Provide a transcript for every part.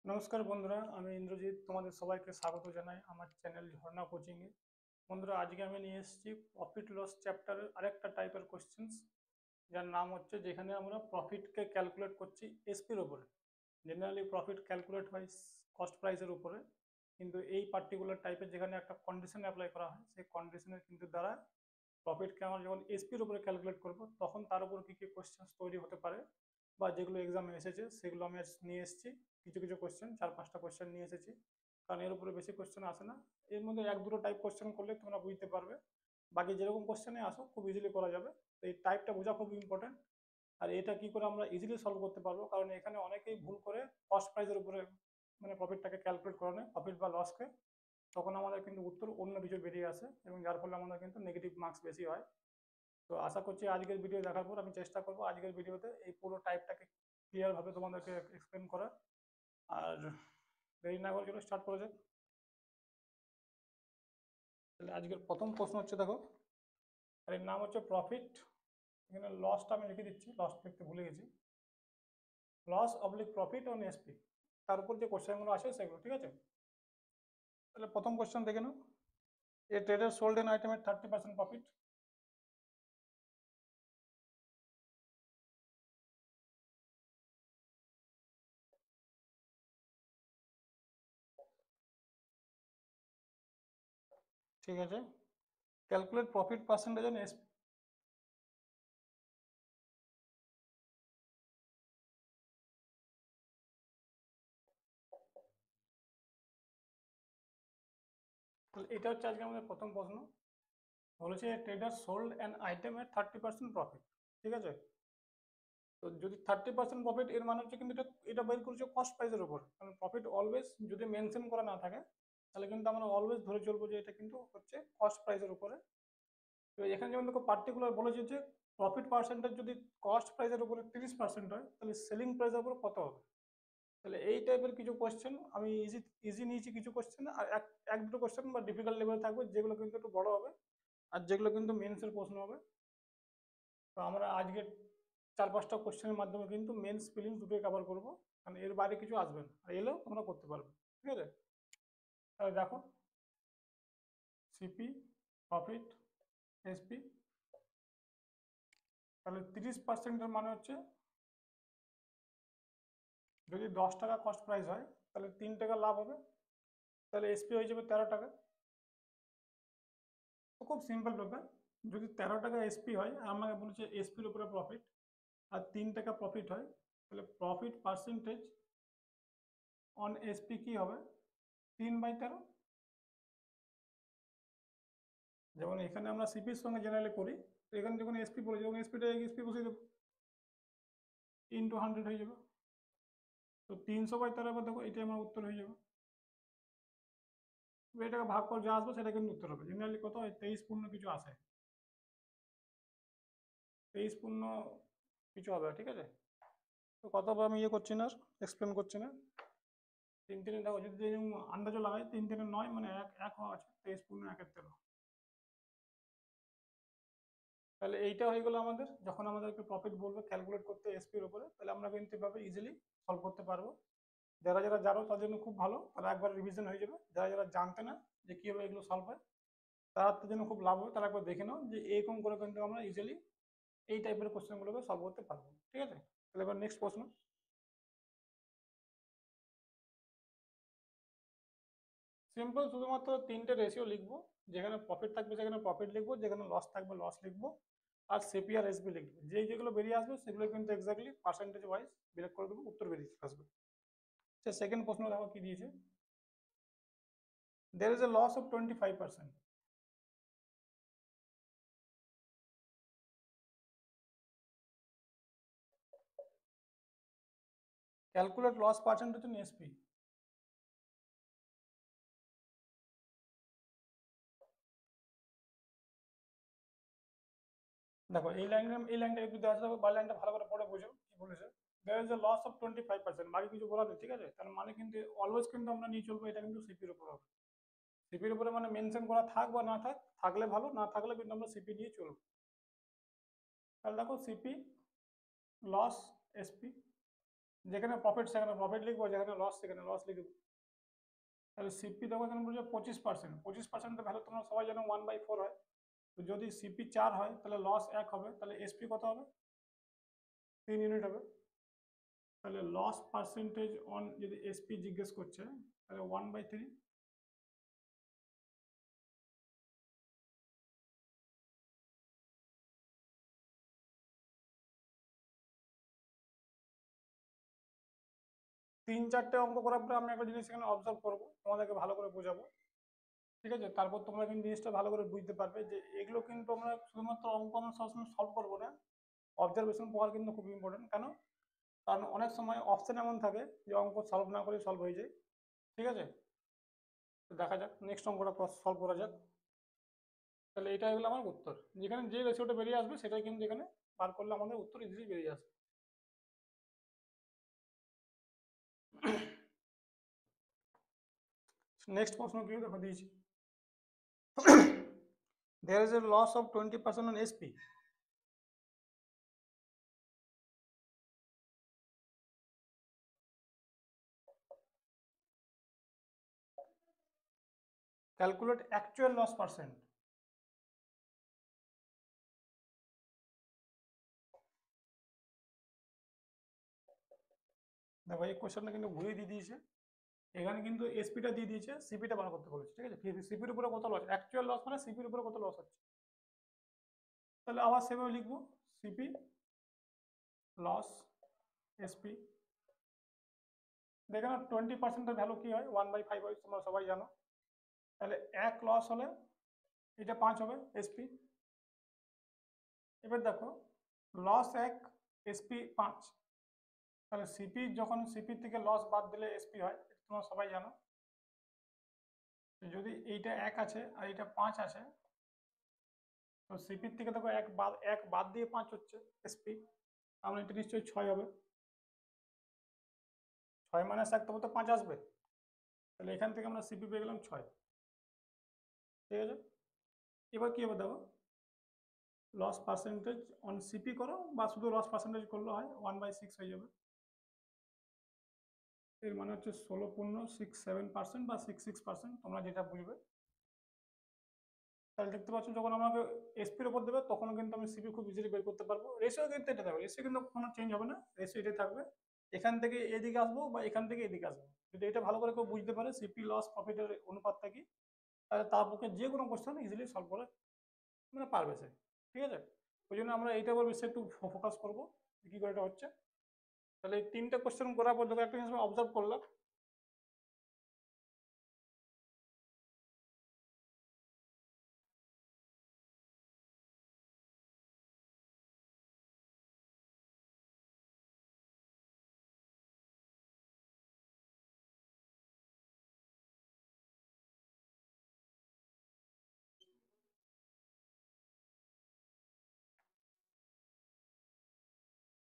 নমস্কার বন্ধুরা, আমি ইন্দ্রজিৎ। তোমাদের সবাইকে স্বাগত জানাই আমার চ্যানেল ঝর্ণা কোচিংয়ে। বন্ধুরা, আজকে আমি নিয়ে এসেছি প্রফিট লস চ্যাপ্টারের আরেকটা টাইপের কোশ্চেন্স, যার নাম হচ্ছে যেখানে আমরা প্রফিটকে ক্যালকুলেট করছি এসপির উপরে। জেনারেলি প্রফিট ক্যালকুলেট হয় কস্ট প্রাইসের উপরে, কিন্তু এই পার্টিকুলার টাইপের যেখানে একটা কন্ডিশন অ্যাপ্লাই করা হয়, সেই কন্ডিশনের কিন্তু দ্বারা প্রফিটকে আমরা যখন এসপির উপরে ক্যালকুলেট করব, তখন তার উপর কী কী কোশ্চেন্স তৈরি হতে পারে বা যেগুলো এক্সামে এসেছে সেগুলো আমি নিয়ে এসেছি। কিছু কিছু কোশ্চেন, 4-5টা কোশ্চেন নিয়ে এসেছি, কারণ এর উপরে বেশি কোশ্চেন আসে না। এর মধ্যে এক দুটো টাইপ কোশ্চেন করলে তোমরা বুঝতে পারবে, বাকি যেরকম কোশ্চেনে আসো খুব ইজিলি করা যাবে। তো এই টাইপটা বোঝা খুব ইম্পর্টেন্ট। আর এটা কি করে আমরা ইজিলি সলভ করতে পারবো, কারণ এখানে অনেকেই ভুল করে কস্ট প্রাইসের উপরে মানে প্রফিটটাকে ক্যালকুলেট করে নেয়, প্রফিট বা লসকে। তখন আমাদের কিন্তু উত্তর অন্য কিছু বেরিয়ে আসে এবং যার ফলে আমাদের কিন্তু নেগেটিভ মার্কস বেশি হয়। তো আশা করছি আজকের ভিডিও দেখার পর আমি চেষ্টা করব আজকের ভিডিওতে এই পুরো টাইপটাকে ক্লিয়ারভাবে তোমাদেরকে এক্সপ্লেন করার। আর দেরি না করে চলো স্টার্ট করা যাক। তাহলে আজকের প্রথম প্রশ্ন হচ্ছে, দেখো, আর এর নাম হচ্ছে প্রফিট। এখানে লসটা আমি লিখে দিচ্ছি, লস লিখতে ভুলে গেছি। Loss oblique profit on SP, তার উপর যে কোশ্চেনগুলো আছে সেগুলো, ঠিক আছে? তাহলে প্রথম কোশ্চেন দেখে নাও। A trader sold an item at 30% profit. ঠিক আছে, calculate profit percentage on SP. তাহলে এটা হচ্ছে আজকে আমাদের প্রথম প্রশ্ন। বলেছে trader sold an item at 30% profit, ঠিক আছে? তো যদি 30% প্রফিট, এর মানে হচ্ছে কিন্তু এটা এটা বের করছে কস্ট প্রাইসের উপর, কারণ প্রফিট অলওয়েজ যদি মেনশন করা না থাকে তাহলে কিন্তু আমরা অলওয়েজ ধরে চলবো যে এটা কিন্তু হচ্ছে কস্ট প্রাইসের উপরে। তো এখানে যেমন দেখো পার্টিকুলার বলেছে যে প্রফিট পার্সেন্টেজ যদি কস্ট প্রাইসের উপরে 30% হয়, তাহলে সেলিং প্রাইসের উপর কত হবে? তাহলে এই টাইপের কিছু কোয়েশ্চেন আমি ইজি ইজি নিয়েছি, কিছু কোয়েশ্চেন আর এক এক দুটো কোয়েশ্চেন বা ডিফিকাল্ট লেভেল থাকবে, যেগুলো কিন্তু একটু বড় হবে আর যেগুলো কিন্তু মেন্সের প্রশ্ন হবে। তো আমরা আজকে 4-5টা কোশ্চেনের মাধ্যমে কিন্তু মেন্স ফিলিংস দুটোই কভার করবো, কারণ এর বাইরে কিছু আসবে না, আর এলেও তোমরা করতে পারবে, ঠিক আছে? তাহলে দেখো, সিপি, প্রফিট, এসপি। তাহলে 30%-এর মানে হচ্ছে যদি 10 টাকা কস্ট প্রাইস হয় তাহলে 3 টাকা লাভ হবে, তাহলে এসপি হয়ে যাবে 13 টাকা। তো খুব সিম্পল ব্যাপার, যদি 13 টাকা এসপি হয় আর আমাকে বলেছে এসপির উপরে প্রফিট আর 3 টাকা প্রফিট হয়, তাহলে প্রফিট পার্সেন্টেজ অন এসপি কি হবে? 3/13। যেমন এখানে আমরা সিপির সঙ্গে জেনারেলি করি, তো এখানে যখন এসপি বলে, যখন এসপিটা এসপি বসিয়ে দেবো, ইন্টু 100 হয়ে যাবে। তো 300/13, দেখো এটাই আমার উত্তর হয়ে যাবে। এটাকে ভাগ করে যা আসবে সেটা কিন্তু উত্তর হবে। জেনারেলি কত হয়? 23 পূর্ণ কিছু আসে, 23 পূর্ণ কিছু হবে, ঠিক আছে? তো কত হবে আমি করছি না, এক্সপ্লেন করছি না। 3 3 দেখো, যদি আন্দাজও লাগাই 3 3 9 মানে এক এক হওয়া আছে, 23 পূর্ণ 1/13। তাহলে এইটা হয়ে গেলো আমাদের, যখন আমাদেরকে প্রফিট বলবে ক্যালকুলেট করতে এসপির উপরে, তাহলে আমরা কিন্তু এভাবে ইজিলি সলভ করতে পারবো। যারা যারা জানো তাদের জন্য খুব ভালো, তারা একবার রিভিশন হয়ে যাবে। যারা যারা জানতে না যে কীভাবে এগুলো সলভ হয়, তার জন্য খুব লাভ হবে। তারা একবার দেখে নাও যে এরকম করে কিন্তু আমরা ইজিলি এই টাইপের কোশ্চেনগুলোকে সলভ করতে পারবো, ঠিক আছে? তাহলে এবার নেক্সট প্রশ্ন। সিম্পল, শুধুমাত্র 3টে রেশিও লিখবো। যেখানে প্রফিট থাকবে সেখানে প্রফিট লিখবো, যেখানে লস থাকবে লস লিখবো, আর সিপি আর এসবি লিখবো। যেগুলো বেরিয়ে আসবে সেগুলো কিন্তু এক্স্যাক্টলি পার্সেন্টেজ ওয়াইজ বিয়োগ করে দেবো, উত্তর বেরিয়ে আসবে। আচ্ছা, সেকেন্ড প্রশ্ন দেখো কি দিয়েছে। there is a loss of 25%. Calculate loss percentage in SP. দেখো এই লাইনটা একটু দেখা যাবে, বা লাইনটা ভালো করে পড়ে বুঝো কি বলেছে। there is a loss of 25%, বাকি কিছু বলা নেই, ঠিক আছে? তার মানে কিন্তু অলওয়েজ কিন্তু আমরা নিয়ে চলবো এটা কিন্তু সিপির উপর হবে। সিপির উপরে মানে মেনশন করা থাক বা না থাক, থাকলে ভালো, না থাকলে কিন্তু আমরা সিপি নিয়ে চলবো। তাহলে দেখো, সিপি লস এসপি, যেখানে প্রফিট সেখানে প্রফিট লিখবো, যেখানে লস সেখানে লস লিখবো। তাহলে সিপি দেখো এখানে বলছে 25%, 25% ভ্যালু তোমরা সবাই জানো 1/4 হয়। তো যদি সিপি 4 হয় তাহলে লস 1 হবে, তাহলে এসপি কত হবে? 3 ইউনিট হবে। তাহলে লস পার্সেন্টেজ অন যদি এসপি জিজ্ঞেস করছে তাহলে 1/3। তিন চারটে অঙ্ক করার পরে আমি একটা জিনিস এখানে অবজার্ভ করবো, তোমাদেরকে ভালো করে বোঝাবো, ঠিক আছে? তারপর তোমরা কিন্তু জিনিসটা ভালো করে বুঝতে পারবে যে এগুলো কিন্তু আমরা শুধুমাত্র অঙ্ক আমরা সবসময় সলভ করবো না, অবজারভেশন পাওয়ার কিন্তু খুব ইম্পর্টেন্ট। কেন? কারণ অনেক সময় অপশন এমন থাকে যে অঙ্ক সলভ না করে সলভ হয়ে যায়, ঠিক আছে? তো দেখা যাক নেক্সট অঙ্কটা সলভ করা যাক। তাহলে এটা হলো আমার উত্তর, যেখানে যে রেশিওটা বেরিয়ে আসবে সেটাই কিন্তু এখানে বার করলে আমাদের উত্তর ইজিলি বেরিয়ে আসবে। নেক্সট প্রশ্ন কি দেখো দিয়েছি, there is a loss of 20% on SP. Calculate actual loss percent. দেখো এই কোশ্চেনটা কিন্তু ঘুরিয়ে দিয়ে দিয়েছে, এখানে কিন্তু এসপিটা দিয়ে দিয়েছে, সিপিটা বার করতে বলেছে, ঠিক আছে? সিপির উপরে কত লস, অ্যাকচুয়াল লস মানে সিপির উপরে কত লস হচ্ছে। তাহলে আবার সেভাবে লিখবো, সিপি লস এসপি। দেখে না 20%-এর ভ্যালু কি হয়? 1/5 হয়, তোমরা সবাই জানো। তাহলে এক লস হলে এটা 5 হবে এসপি। এবার দেখো লস 1 এসপি 5, তাহলে সিপি যখন সিপি থেকে লস বাদ দিলে এসপি হয়, এটা তোমরা সবাই জানো। যদি এইটা 1 আছে আর এটা 5 আছে, তো সিপির থেকে দেখো এক বাদ দিয়ে 5 হচ্ছে এসপি, আমরা এটা নিশ্চয়ই 6 হবে। 6 - 1 তবে তো 5 আসবে, তাহলে এখান থেকে আমরা সিপি পেয়ে গেলাম 6, ঠিক আছে? এবার কি হবে দেখো, লস পার্সেন্টেজ অন সিপি করো বা শুধু লস পার্সেন্টেজ করলে হয়, 1/6 হয়ে যাবে। এর মানে হচ্ছে 16.67% বা 66%, তোমরা যেটা বুঝবে। তাহলে দেখতে পাচ্ছ যখন আমাকে এসপির উপর দেবে তখন কিন্তু আমি সিপি খুব ইজিলি বের করতে পারবো। রেশিও কিন্তু এটা থাকবে, রেশিও কিন্তু কোনো চেঞ্জ হবে না, রেশিও এটাই থাকবে। এখান থেকে এদিকে আসবো বা এখান থেকে এদিকে আসবো, যদি এটা ভালো করে কেউ বুঝতে পারে সিপি লস প্রফিটের অনুপাতটা কি, তাহলে তার পক্ষে যে কোনো কোশ্চেন ইজিলি সলভ করে মানে পারবে সে, ঠিক আছে? ওই জন্য আমরা এইটার উপর বেশি একটু ফোকাস করবো কি করে এটা হচ্ছে। তাহলে এই তিনটা কোশ্চেন করার পর দেখো একটা জিনিস অবজার্ভ করলাম,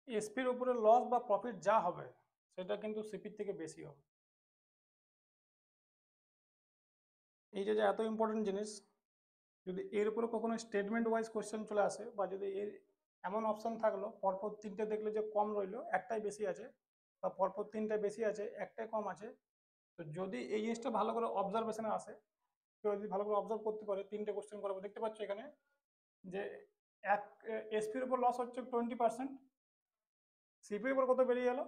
এসপির উপরে লস বা প্রফিট যা হবে সেটা কিন্তু সিপির থেকে বেশি হবে। এই যে এত ইম্পর্টেন্ট জিনিস, যদি এর উপরে কখনো স্টেটমেন্ট ওয়াইজ কোশ্চেন চলে আসে বা যদি এর এমন অপশন থাকলো পরপর তিনটে দেখলে যে কম রইলো একটাই বেশি আছে, বা পরপর তিনটে বেশি আছে একটাই কম আছে, তো যদি এই জিনিসটা ভালো করে অবজারভেশনে আসে, কেউ যদি ভালো করে অবজার্ভ করতে পারে তিনটে কোশ্চেন করাবো, দেখতে পাচ্ছ এখানে যে এক এসপির উপর লস হচ্ছে 20%, সিপির উপর কত বেরিয়ে গেল,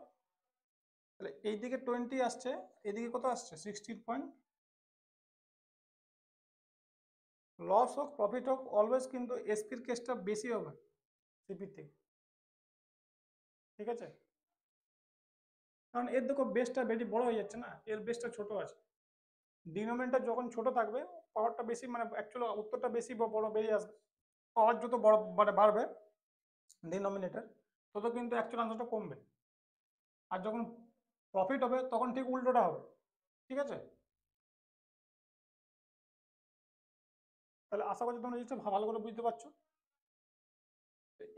তাহলে এইদিকে 20 আসছে, এদিকে কত আসছে 16 লস হোক প্রফিট হোক অলওয়েজ কিন্তু এসপির কেসটা বেশি হবে সিপির থেকে, ঠিক আছে? কারণ এর দেখো বেসটা বেশি বড় হয়ে যাচ্ছে না, এর বেসটা ছোট আছে। ডিনোমিনেটর যখন ছোট থাকবে পাওয়ারটা বেশি মানে অ্যাকচুয়ালি উত্তরটা বেশি বা বড় বেরিয়ে আসবে। পাওয়ার যত বড় মানে বাড়বে ডিনোমিনেটর, তত কিন্তু অ্যাকচুয়াল আনসারটা কমবে। আর যখন প্রফিট হবে তখন ঠিক উল্টোটা হবে, ঠিক আছে? তাহলে আশা করছি তোমরা জিনিসটা ভালো করে বুঝতে পারছো।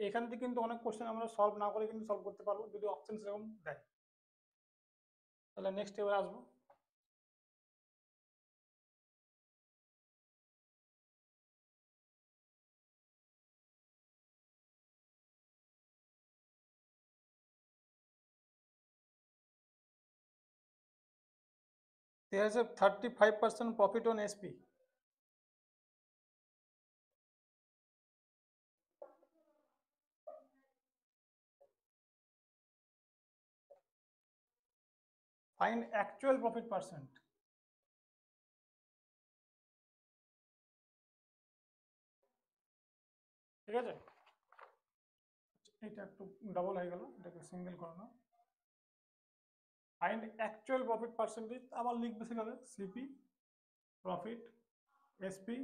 এখান থেকে কিন্তু অনেক কোশ্চেন আমরা সলভ না করে কিন্তু সলভ করতে পারবো যদি অপশন সেরকম দেয়। তাহলে নেক্সট এবার আসবো, there is a 35% profit on SP. Find actual profit percent. ঠিক আছে, এটা একটু ডাবল হয়ে গেল, এটাকে সিঙ্গেল করো না। ফাইন্ড অ্যাকচুয়াল প্রফিট পার্সেন্টেজ, আবার লিখবে সেখানে সিপি প্রফিট এসপি,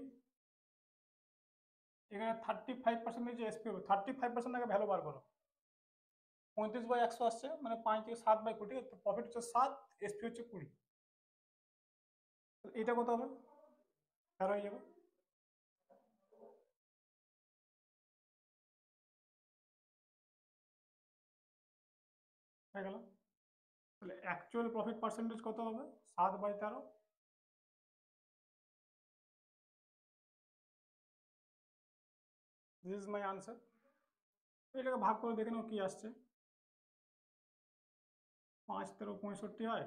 এখানে 35% যে এসপি হবে, 35% আগে ভ্যালু বার করো। 35/100 আসছে, মানে 5 থেকে 7/20, তো প্রফিট হচ্ছে 7, এসপি হচ্ছে 20, এটা কত হবে? 13 হয়ে যাবে। হয়ে গেল। তাহলে অ্যাকচুয়াল প্রফিট পার্সেন্টেজ কত হবে? 7/13। This is my answer. এটাকে ভাগ করে দেখে নাও কি আসছে। 5 13 65 হয়,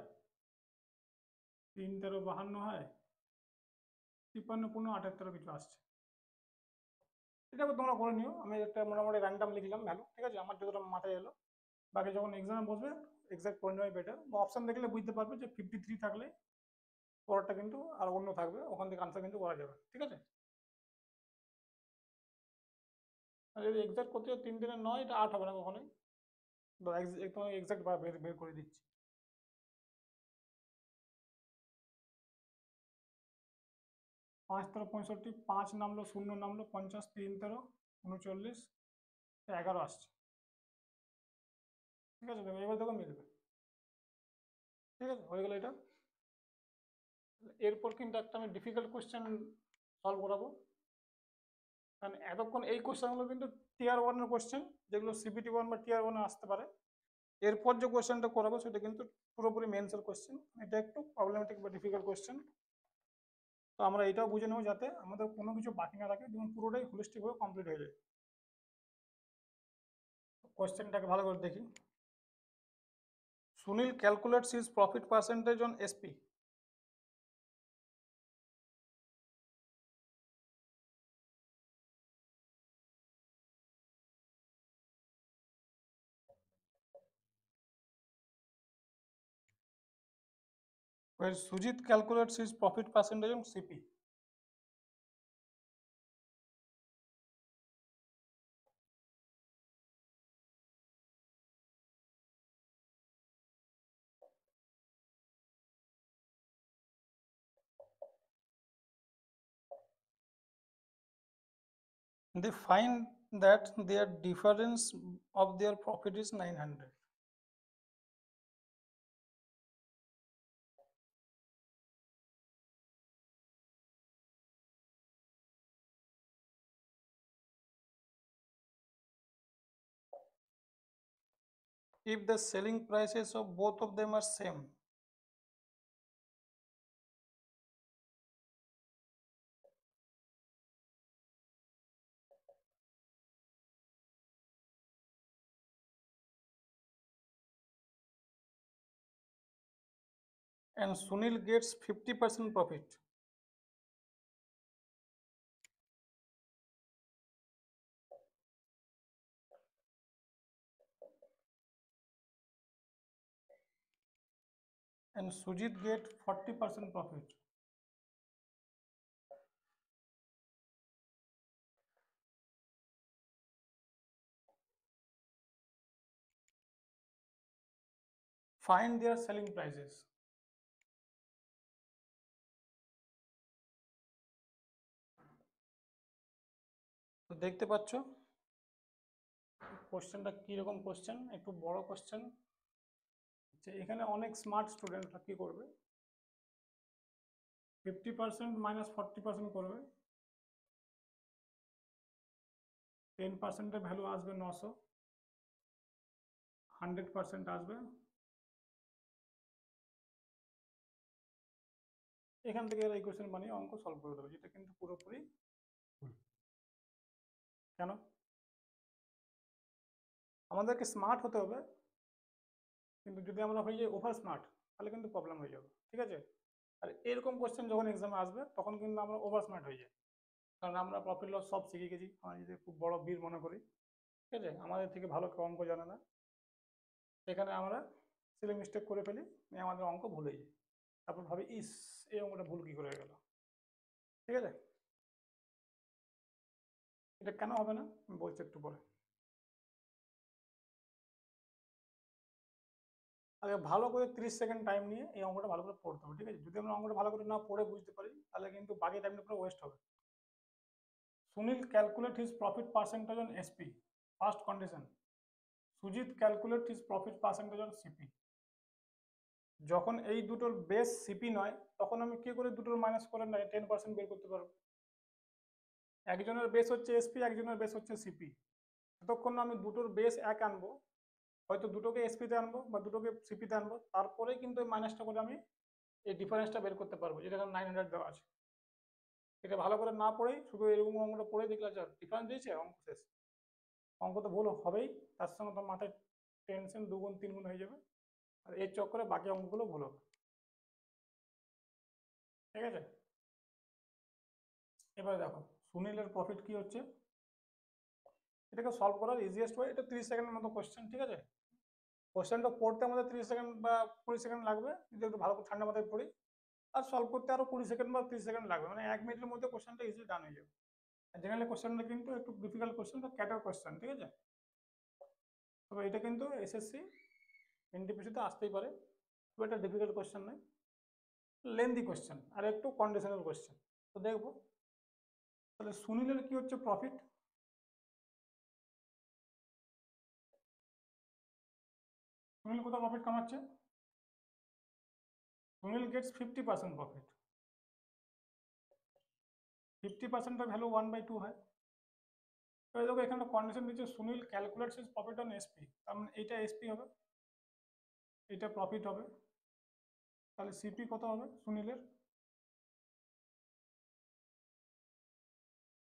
3 13 52 হয়, 53 15 78 কিছু আসছে। এটাকে তোমরা করে নিও, আমি একটা মোটামুটি র্যান্ডাম লিখলাম ভ্যালু, ঠিক আছে, আমার যতটা মাথায় এলো। বাকি যখন এক্সামে বসবে এক্সাক্ট করে নেওয়াই বেটার, বা অপশন দেখলে বুঝতে পারবে যে 53 থাকলে পরেরটা কিন্তু আর অন্য থাকবে, ওখান থেকে আনসার কিন্তু করা যাবে, ঠিক আছে। আর যদি এক্সাক্ট করতে 3 3 9, এটা 8 হবে না কখনোই, তোমাকে এক্সাক্ট বের বের করে দিচ্ছি। 5 13 65, 5 নামলো, 0 নামলো, 50, 3 13 39, 11 আসছে, ঠিক আছে। এবার দেখো মিলবে, ঠিক আছে, হয়ে গেল এটা। এরপর কিন্তু একটা আমি ডিফিকাল্ট কোশ্চেন সলভ করাবো, কারণ এতক্ষণ এই কোশ্চেনগুলো কিন্তু টিয়ার 1-এর কোশ্চেন, যেগুলো সিবিটি 1 বা টিয়ার 1-এ আসতে পারে। এরপর যে কোশ্চেনটা করাবো সেটা কিন্তু পুরোপুরি মেন্সের কোশ্চেন, এটা একটু প্রবলেমেটিক বা ডিফিকাল্ট কোশ্চেন। তো আমরা এটাও বুঝে নেবো যাতে আমাদের কোনো কিছু বাকি না থাকে এবং পুরোটাই হোলিস্টিকভাবে কমপ্লিট হয়ে যায়। কোশ্চেনটাকে ভালো করে দেখি। Sunil calculates his profit percentage on SP. Where Sujit calculates his profit percentage on CP. They find that their difference of their profit is 900. If the selling prices of both of them are same, and Sunil gets 50% profit, and Sujit get 40% profit, find their selling prices. তো দেখতে পাচ্ছ কোশ্চেনটা কিরকম question, একটু বড় question. এখানে অনেক smart স্টুডেন্টরা কি করবে, 50% মাইনাস 40% করবে, 10%-এর ভ্যালু আসবে 900, 100% আসবে, এখান থেকে এই কোশ্চেন বানিয়ে অঙ্ক সলভ করে দেবে, যেটা কিন্তু পুরোপুরি ভুল। কেন? আমাদেরকে স্মার্ট হতে হবে, কিন্তু যদি আমরা হয়ে যাই ওভার স্মার্ট তাহলে কিন্তু প্রবলেম হয়ে যাবে, ঠিক আছে। আর এরকম কোশ্চেন যখন এক্সামে আসবে তখন কিন্তু আমরা ওভার স্মার্ট হয়ে যাই, কারণ আমরা প্রফিট লস সব শিখে গেছি, আমরা যদি খুব বড় বীর মনে করি, ঠিক আছে, আমাদের থেকে ভালো কেউ অঙ্ক জানে না, সেখানে আমরা সিলি মিস্টেক করে ফেলি, আমাদের অঙ্ক ভুলে যাই, তারপর ভাবি ইস এই অঙ্কটা ভুল কি করে হয়ে গেল। ঠিক আছে, এটা কেন হবে না আমি বলছি একটু পরে। আগে ভালো করে 30 সেকেন্ড টাইম নিয়ে এই অঙ্কটা ভালো করে পড়তে হবে, ঠিক আছে। যদি আমরা অঙ্কটা ভালো করে না পড়ে বুঝতে পারি তাহলে কিন্তু বাকি টাইমটা পুরো ওয়েস্ট হবে। Sunil calculate his profit percentage on SP, first condition. Sujit calculate his profit percentage on CP. যখন এই দুটোর বেস সিপি নয় তখন আমি কি করে দুটোর মাইনাস করে 10% বের করতে পারবো। একজনের বেস হচ্ছে এসপি, একজনের বেস হচ্ছে সিপি, যতক্ষণ না আমি দুটোর বেস এক আনবো, হয়তো দুটোকে এসপিতে আনবো বা দুটোকে সিপিতে আনবো, তারপরে কিন্তু এই মাইনাসটা করে আমি এই ডিফারেন্সটা বের করতে পারবো, যেটা 900 দেওয়া আছে। এটা ভালো করে না পড়েই শুধু এরকম অঙ্কটা পড়ে দেখলে যা ডিফারেন্স দিয়েছে অঙ্ক শেষ। অঙ্ক তো ভুল হবেই, তার সঙ্গে তো মাথায় টেনশন দুগুণ তিনগুণ হয়ে যাবে, আর এর চক্করে বাকি অঙ্কগুলো ভুল হবে। ঠিক আছে, এবারে দেখো সুনীলের প্রফিট কি হচ্ছে, এটাকে সলভ করার ইজিয়েস্ট ওয়ে, এটা 30 সেকেন্ডের মতো কোশ্চেন। ঠিক আছে, কোশ্চেনটা পড়তে আমাদের 30 সেকেন্ড বা 20 সেকেন্ড লাগবে যদি একটু ভালো করে ঠান্ডা মাথায় পড়ি, আর সলভ করতে আরো 20 সেকেন্ড বা 30 সেকেন্ড লাগবে, মানে 1 মিনিটের মধ্যে কোশ্চেনটা ইজিলি ডান হয়ে যাবে। জেনারেলি কোশ্চেনটা কিন্তু একটু ডিফিকাল্ট কোশ্চেন বা ক্যাটার কোশ্চেন, ঠিক আছে। তবে এটা কিন্তু এসএসসি এনটিপিসিতে আসতেই পারে, খুব একটা ডিফিকাল্ট কোশ্চেন নয়, লেন্দি কোশ্চেন আর একটু কন্ডিশনাল কোশ্চেন। তো দেখবো তাহলে সুনীলের কি হচ্ছে প্রফিট। সুনীল কোথাও প্রফিট কামাচ্ছে, সুনীল গেটস 50% প্রফিট, 50% ভ্যালু 1/2 হয়। তো দেখো এখানে কন্ডিশন দিচ্ছে Sunil calculates his profit on SP, তার মানে এইটা এসপি হবে, এটা প্রফিট হবে, তাহলে সিপি কত হবে সুনীলের,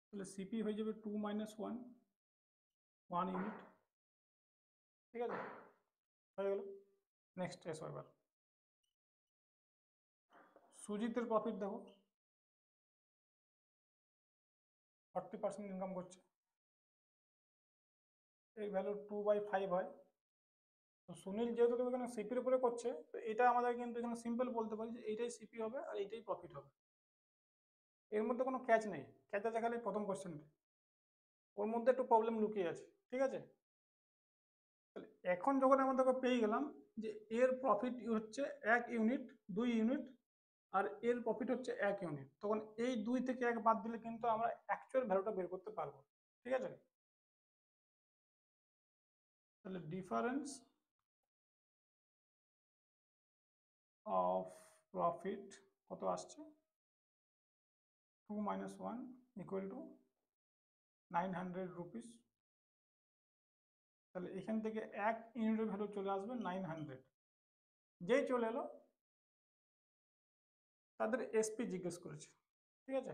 তাহলে সিপি হয়ে যাবে 2 - 1, 1 ইউনিট। ঠিক আছে, হয়ে গেল। নেক্সট এসো এবার সুজিতের প্রফিট দেখো, 40% ইনকাম করছে, এই ভ্যালু 2/5 হয়। তো সুনীল যেহেতু তুমি এখানে সিপির উপরে করছে, তো এটা আমাদের কিন্তু এখানে সিম্পল বলতে পারি যে এইটাই সিপি হবে আর এইটাই প্রফিট হবে, এর মধ্যে কোনো ক্যাচ নেই। ক্যাচ আছে খালি প্রথম কোশ্চেনটা, ওর মধ্যে একটু প্রবলেম লুকিয়ে আছে। ঠিক আছে, তাহলে এখন যখন আমাদেরকে পেয়ে গেলাম যে এর প্রফিট হচ্ছে 1 ইউনিট, 2 ইউনিট, আর এর প্রফিট হচ্ছে 1 ইউনিট, তখন এই 2 থেকে 1 বাদ দিলে কিন্তু আমরা অ্যাকচুয়াল ভ্যালুটা বের করতে পারবো। ঠিক আছে, তাহলে ডিফারেন্স অফ প্রফিট কত আসছে, 2 - 1 ইকুয়াল টু 900 রুপিস। তাহলে এখান থেকে 1 ইউনিটের ভ্যালু চলে আসবে 900, যেই চলে এলো তাদের এসপি জিজ্ঞেস করেছে। ঠিক আছে,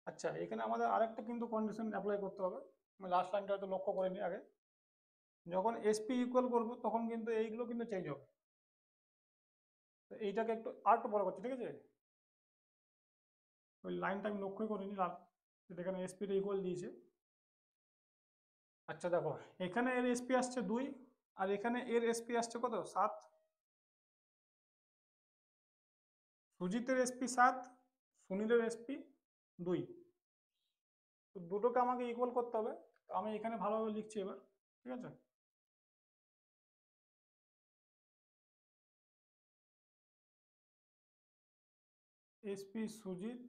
আচ্ছা এখানে আমাদের আরেকটা কিন্তু কন্ডিশন অ্যাপ্লাই করতে হবে, আমি লাস্ট লাইনটা হয়তো লক্ষ্য করিনি আগে, যখন এসপি ইকুয়াল করবো তখন কিন্তু এইগুলো কিন্তু চেঞ্জ হবে। তো এইটাকে একটু আর একটু বড় করছি, ঠিক আছে, ওই লাইনটা আমি লক্ষ্যই করিনি, এখানে এসপিটা ইকুয়াল দিয়েছে। আচ্ছা দেখো এখানে এর এসপি আসছে 2, আর এখানে এর এসপি আসছে কত 7, সুজিতের এসপি 7, সুনীলের এসপি 2, তো দুটোকে আমাকে ইকুয়াল করতে হবে। তো আমি এখানে ভালোভাবে লিখছি এবার। ঠিক আছে, এসপি সুজিত,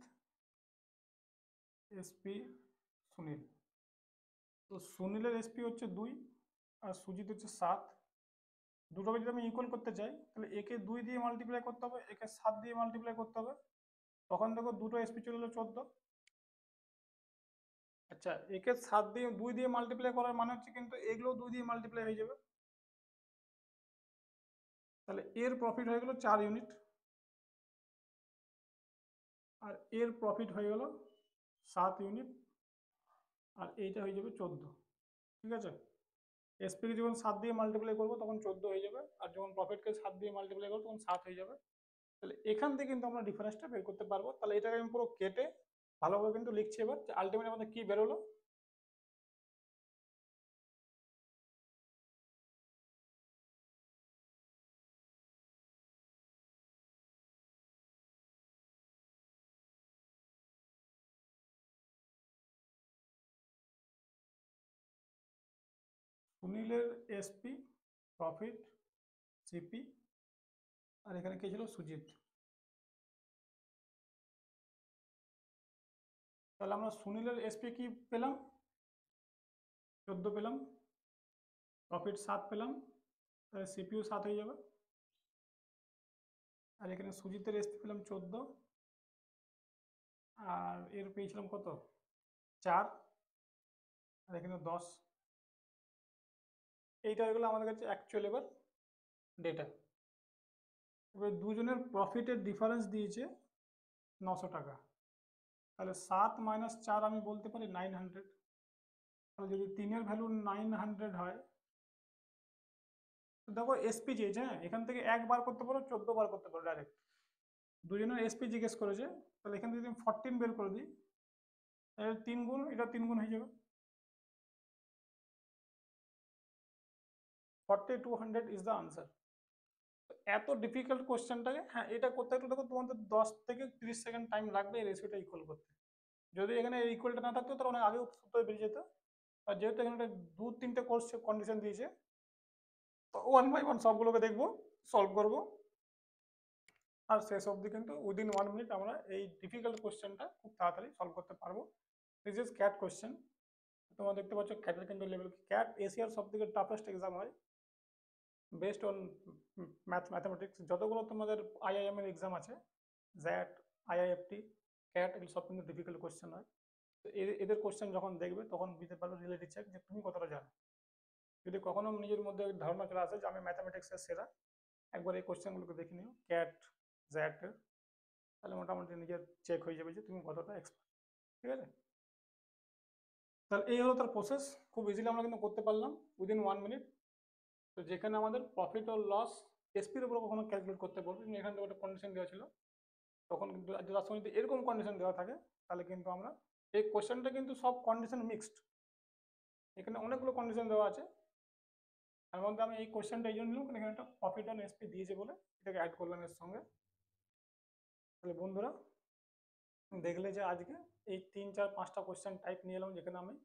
এসপি সুনীল। তো সুনীলের এসপি হচ্ছে 2 আর সুজিত হচ্ছে 7, দুটোকে যদি আমি ইকুয়াল করতে চাই তাহলে একে 2 দিয়ে মাল্টিপ্লাই করতে হবে, একে 7 দিয়ে মাল্টিপ্লাই করতে হবে, তখন দেখো দুটো এসপি চলে এলো 14। আচ্ছা একে 7 দিয়ে 2 দিয়ে মাল্টিপ্লাই করার মানে হচ্ছে কিন্তু এগুলো 2 দিয়ে মাল্টিপ্লাই হয়ে যাবে, তাহলে এর প্রফিট হয়ে গেল 4 ইউনিট, আর এর প্রফিট হয়ে গেল 7 ইউনিট, আর এইটা হয়ে যাবে 14। ঠিক আছে, এসপিকে যখন 7 দিয়ে মাল্টিপ্লাই করবো তখন 14 হয়ে যাবে, আর যখন প্রফিটকে 7 দিয়ে মাল্টিপ্লাই করবো তখন 7 হয়ে যাবে। তাহলে এখান থেকে কিন্তু আমরা ডিফারেন্সটা বের করতে পারবো। তাহলে এটাকে আমি পুরো কেটে ভালোভাবে কিন্তু লিখছি এবার, যে আলটিমেট আমাদের কি বেরোলো। সুনীলের এসপি, প্রফিট, সিপি, আর এখানে কে ছিল, সুজিত। তাহলে আমরা সুনীলের এসপি কি পেলাম, 14 পেলাম, প্রফিট 7 পেলাম, তাহলে সিপিও 7 হয়ে যাবে। আর এখানে সুজিতের এসপি পেলাম 14, আর এর পেয়েছিলাম কত, 4, আর এখানে 10। এইটা হয়ে গেলো আমাদের কাছে অ্যাকচুয়াল এবার ডেটা। এবার দুজনের প্রফিটের ডিফারেন্স দিয়েছে 900 টাকা। তাহলে 7 মাইনাস 4 আমি বলতে পারি 900। তাহলে যদি 3-এর ভ্যালু 900 হয়, তো দেখো এসপি চেয়েছে, হ্যাঁ এখান থেকে 1 বার করতে পারো, 14 বার করতে পারো ডাইরেক্ট। দুজনের এসপি জিজ্ঞেস করেছে, তাহলে এখান থেকে আমি 14 বের করে দিই, তাহলে 3 গুণ, এটা 3 গুণ হয়ে যাবে। 4200 ইজ দ্য আনসার। এত ডিফিকাল্ট কোশ্চেনটাকে, হ্যাঁ এটা করতে একটু দেখো তোমাদের 10 থেকে 30 সেকেন্ড টাইম লাগবে এই রেশিওটা ইকুয়াল করতে। যদি এখানে ইকুয়ালটা না থাকতো তাহলে অনেক আগেও সূত্র বেরিয়ে যেত। আর যেহেতু এখানে 2-3টে কোর্স কন্ডিশন দিয়েছে, তো 1 বাই 1 সবগুলোকে দেখবো, সলভ করবো, আর শেষ অবধি কিন্তু উইদিন 1 মিনিট আমরা এই ডিফিকাল্ট কোশ্চেনটা খুব তাড়াতাড়ি সলভ করতে পারবো। This is cat question. তোমরা দেখতে পাচ্ছ ক্যাটের কিন্তু লেভেল, ক্যাট এশিয়ার সব থেকে টাফেস্ট এক্সাম হয় বেসড অন ম্যাথমেটিক্স। যতগুলো তোমাদের আইআইএম এর এক্সাম আছে, জ্যাট, আইআইএফটি, ক্যাট, এগুলো সব কিন্তু ডিফিকাল্ট কোশ্চেন হয়। তো এদের কোশ্চেন যখন দেখবে তখন বুঝতে পারবে রিয়েলিটি চেক যে তুমি কতটা জানো। যদি কখনো নিজের মধ্যে ধারণা চলে আসে যে আমি ম্যাথামেটিক্সের সেরা, একবার এই কোশ্চেনগুলোকে দেখে নিও ক্যাট, জ্যাটের, তাহলে মোটামুটি নিজের চেক হয়ে যাবে যে তুমি কতটা এক্সপার্ট। ঠিক আছে, তাহলে এই হলো তার প্রসেস। খুব ইজিলি আমরা কিন্তু করতে পারলাম উইদিন 1 মিনিট। তো যেখানে আমাদের প্রফিট ও লস এসপির উপর কখনো ক্যালকুলেট করতে বলবে, এখান থেকে একটা কন্ডিশন দেওয়া ছিল, তখন কিন্তু তার সঙ্গে যদি এরকম কন্ডিশন দেওয়া থাকে, তাহলে কিন্তু আমরা এই কোশ্চেনটা কিন্তু সব কন্ডিশন মিক্সড, এখানে অনেকগুলো কন্ডিশন দেওয়া আছে। তার মধ্যে আমি এই কোশ্চেনটা এই জন্য নিলাম কারণ এখানে একটা প্রফিট অন এসপি দিয়েছে বলে এটাকে অ্যাড করলাম এর সঙ্গে। তাহলে বন্ধুরা দেখলে যে আজকে এই 3-4-5টা কোশ্চেন টাইপ নিয়ে এলাম, যেখানে আমি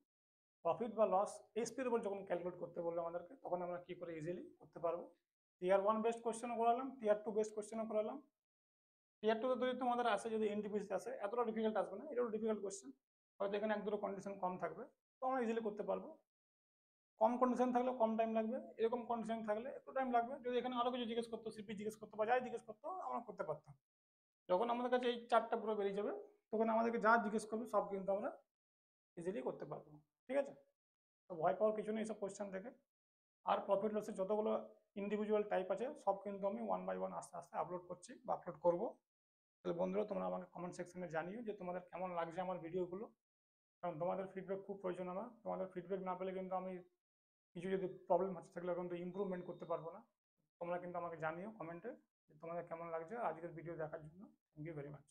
প্রফিট বা লস এসপির উপর যখন ক্যালকুলেট করতে বললো আমাদেরকে, তখন আমরা কি করে ইজিলি করতে পারবো। টিয়ার 1 বেস্ট কোশ্চেনও করালাম, টিয়ার 2 বেস্ট কোশ্চেনও করালাম। টিয়ার 2 যদি তোমাদের আসে, যদি এনটিপিসি আসে, এতটা ডিফিকাল্ট আসবে না, এটাও ডিফিকাল্ট কোশ্চেন, হয়তো এখানে 1-2 কন্ডিশন কম থাকবে, তো আমরা ইজিলি করতে পারবো। কম কন্ডিশন থাকলে কম টাইম লাগবে, এরকম কন্ডিশন থাকলে একটু টাইম লাগবে। যদি এখানে আরো কিছু জিজ্ঞেস করতো, সিপি জিজ্ঞেস করতো বা যাই জিজ্ঞেস করতো, আমরা করতে পারতাম। যখন আমাদের কাছে এই 4টা পুরো বেরিয়ে যাবে, তখন আমাদেরকে যা জিজ্ঞেস করবে সব কিন্তু আমরা ইজিলি করতে পারবো। ঠিক আছে, তো ভয় পাওয়ার কিছু নেই এইসব কোশ্চেন থেকে। আর প্রফিট লসের যতগুলো ইন্ডিভিজুয়াল টাইপ আছে সব কিন্তু আমি 1 বাই 1 আস্তে আস্তে আপলোড করছি বা আপলোড করবো। তাহলে বন্ধুরা তোমরা আমাকে কমেন্ট সেকশনে জানিও যে তোমাদের কেমন লাগছে আমার ভিডিওগুলো, কারণ তোমাদের ফিডব্যাক খুব প্রয়োজন আমার। তোমাদের ফিডব্যাক না পেলে কিন্তু আমি কিছু যদি প্রবলেম হচ্ছে থাকলে কিন্তু ইমপ্রুভমেন্ট করতে পারবো না। তোমরা কিন্তু আমাকে জানিও কমেন্টে যে তোমাদের কেমন লাগছে। আজকের ভিডিও দেখার জন্য থ্যাংক ইউ ভেরি মাচ।